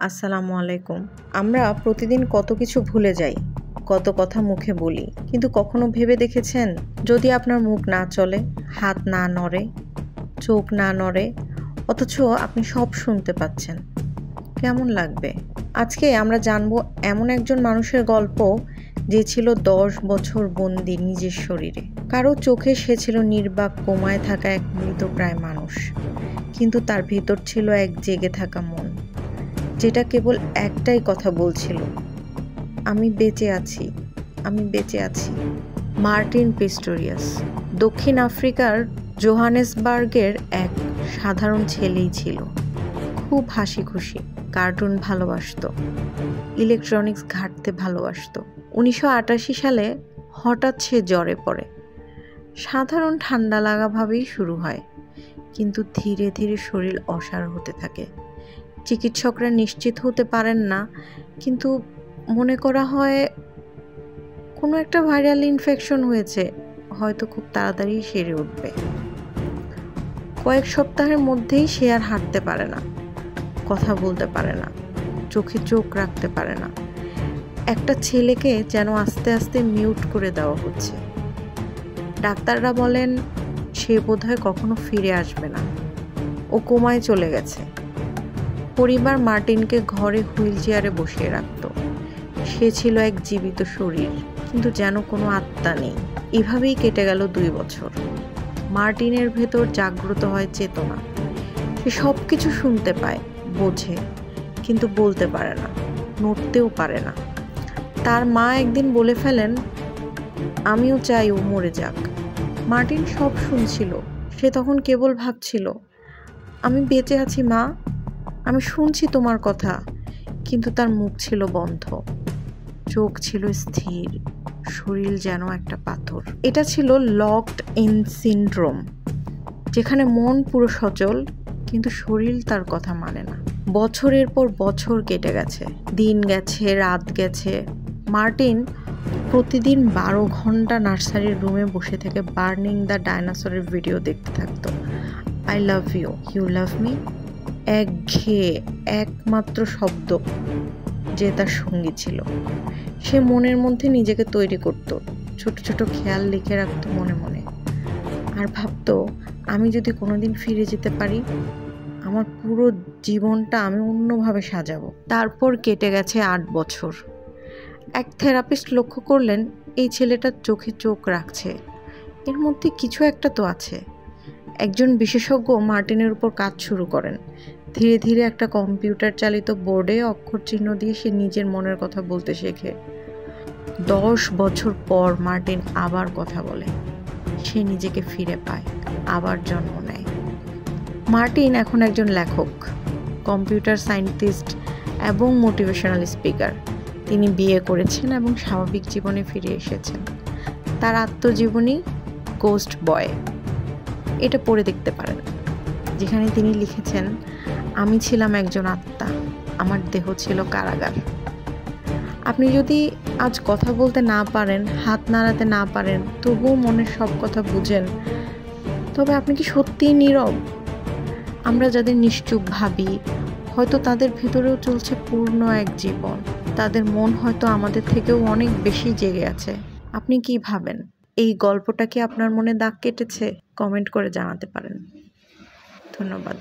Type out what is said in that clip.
আসসালামু আলাইকুম। আমরা প্রতিদিন কত কিছু ভুলে যাই, কত কথা মুখে বলি, কিন্তু কখনো ভেবে দেখেছেন যদি আপনার মুখ না চলে, হাত না নড়ে, চোখ না নড়ে, অথচ আপনি সব শুনতে পাচ্ছেন, কেমন লাগবে? আজকে আমরা জানবো এমন একজন মানুষের গল্প যে ছিল 10 বছর বন্দি নিজের শরীরে। কারো চোখে সে ছিল নির্বাক কোমায় থাকা এক মৃতপ্রায় মানুষ, কিন্তু তার ভেতর ছিল এক জেগে থাকা মন, যেটা কেবল একটাই কথা বলছিল, আমি বেঁচে আছি, আমি বেঁচে আছি। মার্টিন পিস্টোরিয়াস দক্ষিণ আফ্রিকার জোহানেসবার্গের এক সাধারণ ছেলেই ছিল। খুব হাসি খুশি, কার্টুন ভালোবাসত, ইলেকট্রনিক্স ঘাঁটতে ভালোবাসত। 1988 সালে হঠাৎ সে জ্বরে পড়ে। সাধারণ ঠান্ডা লাগা ভাবেই শুরু হয়, কিন্তু ধীরে ধীরে শরীর অসাড় হতে থাকে। চিকিৎসকরা নিশ্চিত হতে পারেন না, কিন্তু মনে করা হয় কোনো একটা ভাইরাল ইনফেকশন হয়েছে, হয়তো খুব তাড়াতাড়ি সেরে উঠবে। কয়েক সপ্তাহের মধ্যেই সে আর হাঁটতে পারে না, কথা বলতে পারে না, চোখে চোখ রাখতে পারে না। একটা ছেলেকে যেন আস্তে আস্তে মিউট করে দেওয়া হচ্ছে। ডাক্তাররা বলেন সে বোধহয় কখনো ফিরে আসবে না, ও কোমায় চলে গেছে। পরিবার মার্টিনকে ঘরে হুইল চেয়ারে বসিয়ে রাখত। সে ছিল এক জীবিত শরীর, কিন্তু যেন কোনো আত্মা নেই। এভাবেই কেটে গেল 2 বছর। মার্টিনের ভেতর জাগ্রত হয় চেতনা। সে সব কিছু শুনতে পায়, বোঝে, কিন্তু বলতে পারে না, নড়তেও পারে না। তার মা একদিন বলে ফেলেন, আমিও চাই ও মরে যাক। মার্টিন সব শুনছিল। সে তখন কেবল ভাবছিল, আমি বেঁচে আছি মা, আমি শুনছি তোমার কথা। কিন্তু তার মুখ ছিল বন্ধ, চোখ ছিল স্থির, শরীর যেন একটা পাথর। এটা ছিল লকড ইন সিনড্রোম, যেখানে মন পুরো সচল, কিন্তু শরীর তার কথা মানে না। বছরের পর বছর কেটে গেছে, দিন গেছে, রাত গেছে। মার্টিন প্রতিদিন 12 ঘন্টা নার্সারির রুমে বসে থেকে বার্নিং দ্য ডাইনোসরের ভিডিও দেখতে থাকতো। I love you, you love me, একঘেয়ে একমাত্র শব্দ যে তার সঙ্গী ছিল। সে মনের মধ্যে নিজেকে তৈরি করত, ছোট ছোট খেয়াল লিখে রাখত মনে মনে, আর ভাবতো আমি যদি কোনোদিন ফিরে যেতে পারি, আমার পুরো জীবনটা আমি অন্যভাবে সাজাবো। তারপর কেটে গেছে 8 বছর। এক থেরাপিস্ট লক্ষ্য করলেন এই ছেলেটার চোখে চোখ রাখছে, এর মধ্যে কিছু একটা তো আছে। একজন বিশেষজ্ঞ মার্টিনের উপর কাজ শুরু করেন। ধীরে ধীরে একটা কম্পিউটার চালিত বোর্ডে অক্ষর চিহ্ন দিয়ে সে নিজের মনের কথা বলতে শেখে। 10 বছর পর মার্টিন আবার কথা বলে, সে নিজেকে ফিরে পায়, আবার জন্ম নেয়। মার্টিন এখন একজন লেখক, কম্পিউটার সায়েন্টিস্ট এবং মোটিভেশনাল স্পিকার। তিনি বিয়ে করেছেন এবং স্বাভাবিক জীবনে ফিরে এসেছেন। তার আত্মজীবনী গোস্ট বয়, এটা পড়ে দেখতে পারেন, যেখানে তিনি লিখেছেন, আমি ছিলাম একজন আত্মা, আমার দেহ ছিল কারাগার। আপনি যদি আজ কথা বলতে না পারেন, হাত নাড়াতে না পারেন, তবুও মনের সব কথা বুঝেন, তবে আপনি কি সত্যিই নীরব? আমরা যাদের নিশ্চুপ ভাবি, হয়তো তাদের ভেতরেও চলছে পূর্ণ এক জীবন। তাদের মন হয়তো আমাদের থেকেও অনেক বেশি জেগে আছে। আপনি কি ভাবেন? এই গল্পটা কি আপনার মনে দাগ কেটেছে? কমেন্ট করে জানাতে পারেন। ধন্যবাদ।